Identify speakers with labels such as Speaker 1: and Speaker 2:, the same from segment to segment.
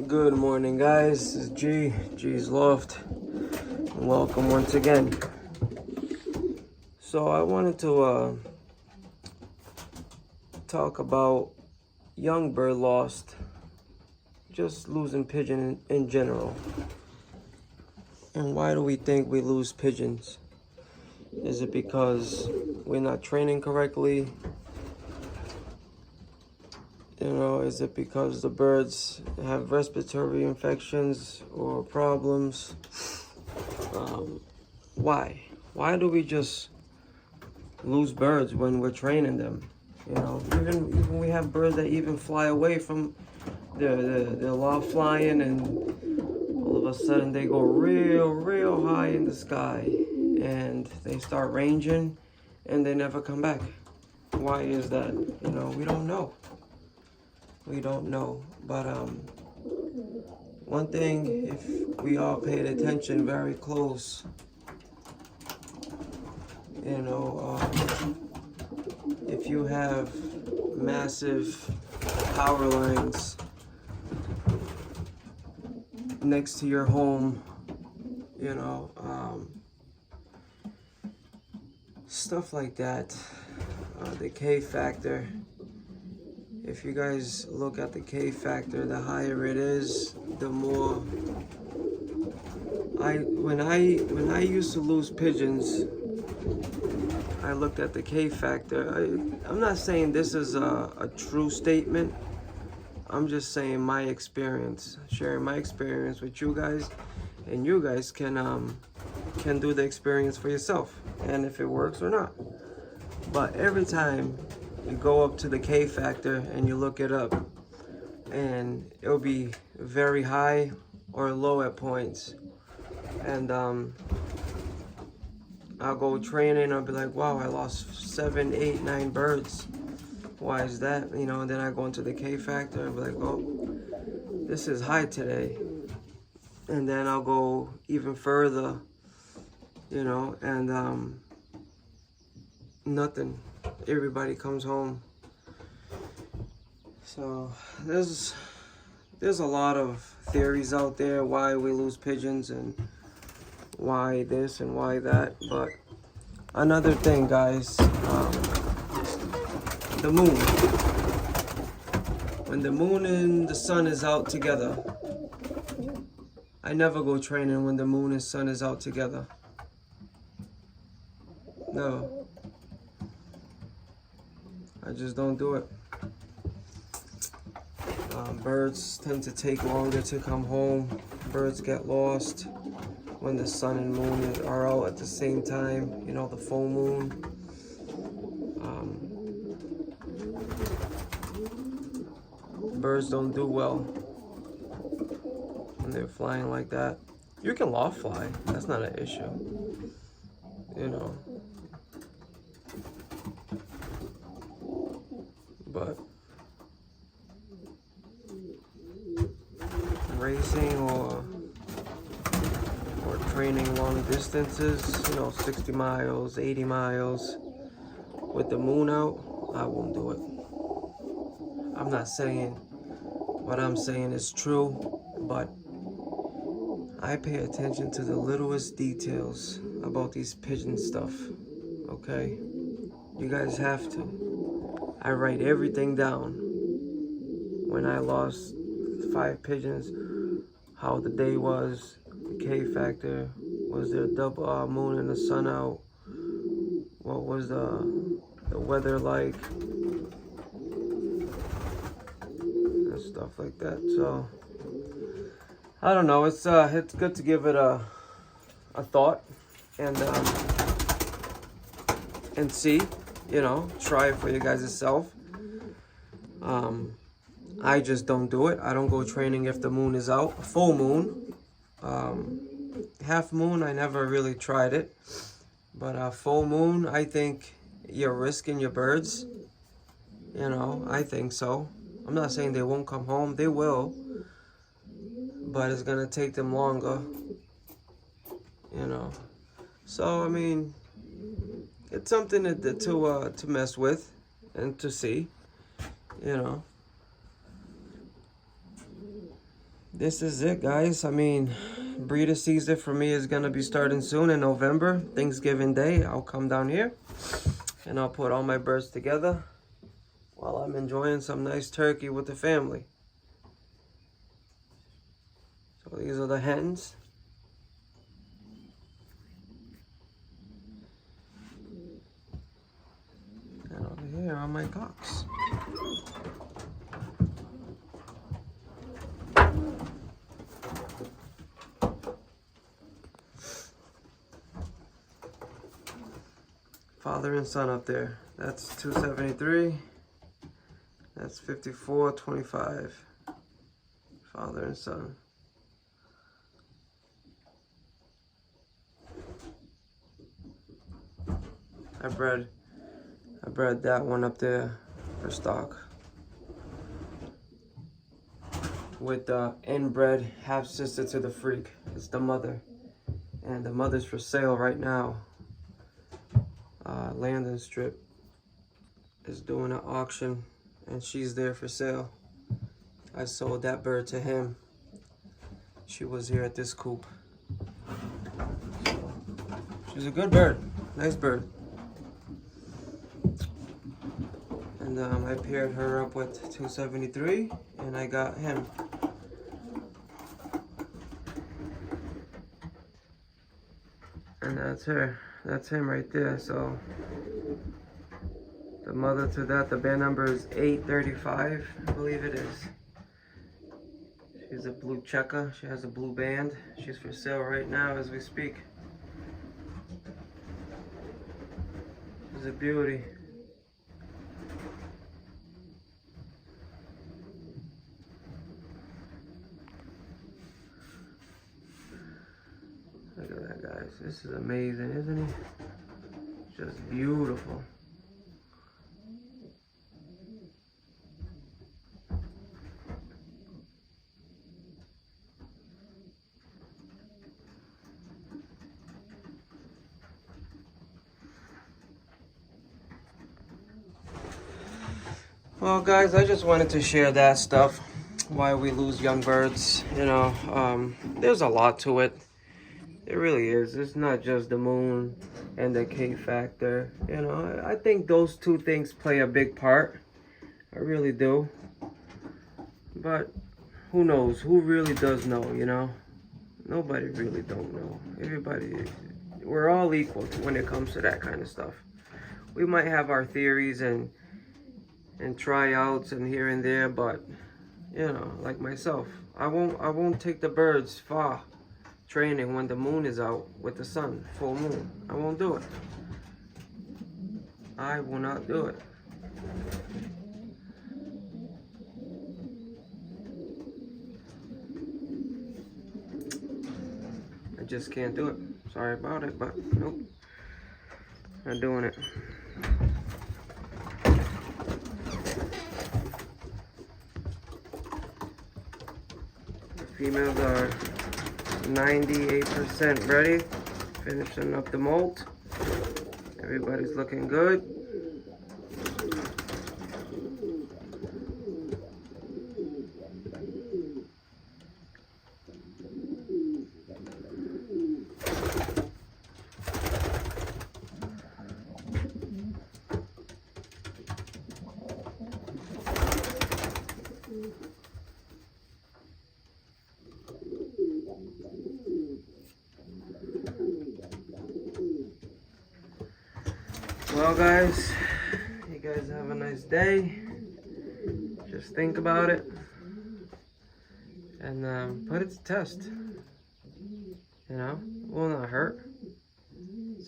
Speaker 1: Good morning, guys. This is G's Loft. Welcome once again. So I wanted to talk about young bird lost, just losing pigeon in general. And why do we think we lose pigeons? Is it because we're not training correctly? Is it because the birds have respiratory infections or problems? Why? Why do we just lose birds when we're training them? Even we have birds that even fly away from they're loft flying, and all of a sudden they go real high in the sky, and they start ranging, and they never come back. Why is that? We don't know. We don't know, but one thing, if we all paid attention very close, if you have massive power lines next to your home, stuff like that, the K factor. If you guys look at the K factor, the higher it is, the more. When I used to lose pigeons, I looked at the K factor. I'm not saying this is a true statement. I'm just saying my experience, sharing my experience with you guys, and you guys can do the experience for yourself, and if it works or not. But every time you go up to the K factor and you look it up, and it'll be very high or low at points, and I'll go training, I'll be like, wow, I lost 7, 8, 9 birds. Why is that? And then I go into the K factor and be like, oh, this is high today. And then I'll go even further, and nothing. Everybody comes home. So there's a lot of theories out there why we lose pigeons and why this and why that. But another thing, guys, the moon. When the moon and the sun is out together, I never go training when the moon and sun is out together. No. I just don't do it. Birds tend to take longer to come home. Birds get lost when the sun and moon are out at the same time. The full moon. Birds don't do well when they're flying like that. You can loft fly. That's not an issue. But racing or training long distances, 60 miles, 80 miles with the moon out, I won't do it. I'm not saying what I'm saying is true, but I pay attention to the littlest details about these pigeon stuff, okay? You guys have to. I write everything down. When I lost 5 pigeons, how the day was, the K factor, was there a double moon and the sun out, what was the weather like, and stuff like that. So I don't know. It's good to give it a thought and see. Try it for you guys yourself. I just don't do it. I don't go training if the moon is out. Full moon. Half moon, I never really tried it. But full moon, I think you're risking your birds. I think so. I'm not saying they won't come home. They will. But it's going to take them longer. So, I mean, it's something to mess with and to see, this is it, guys. I mean, breeder season for me is gonna be starting soon in November. Thanksgiving Day, I'll come down here and I'll put all my birds together while I'm enjoying some nice turkey with the family. So these are the hens. And over here are my cocks. Father and son up there. That's 273. That's 54.25. Father and son. I bred that one up there for stock with the inbred half sister to the freak. It's the mother, and the mother's for sale right now. Landon Strip is doing an auction and she's there for sale. I sold that bird to him. She was here at this coop. She's a good bird, nice bird. And I paired her up with 273 and I got him. And that's her. That's him right there. So the mother to that, the band number is 835, I believe it is. She's a blue checker. She has a blue band. She's for sale right now as we speak. She's a beauty. Look at that, guys. This is amazing, isn't it? Just beautiful. Well, guys, I just wanted to share that stuff. Why we lose young birds. You know, there's a lot to it. It really is. It's not just the moon and the K factor. You know, I think those two things play a big part. I really do. But who knows? Who really does know, you know? Nobody really don't know. Everybody, we're all equal when it comes to that kind of stuff. We might have our theories and tryouts and here and there, but you know, like myself, I won't take the birds far training when the moon is out with the sun, full moon. I won't do it. I will not do it. I just can't do it. Sorry about it, but nope. Not doing it. The females are 98% ready, finishing up the molt. Everybody's looking good. Well, guys, you guys have a nice day. Just think about it and put it to test. You know, it will not hurt.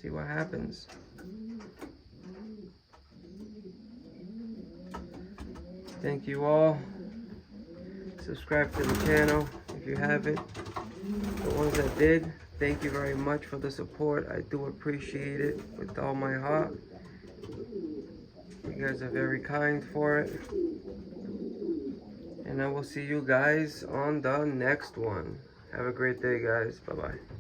Speaker 1: See what happens. Thank you all. Subscribe to the channel if you haven't. The ones that did, thank you very much for the support. I do appreciate it with all my heart. You guys are very kind for it. And I will see you guys on the next one. Have a great day, guys. Bye-bye.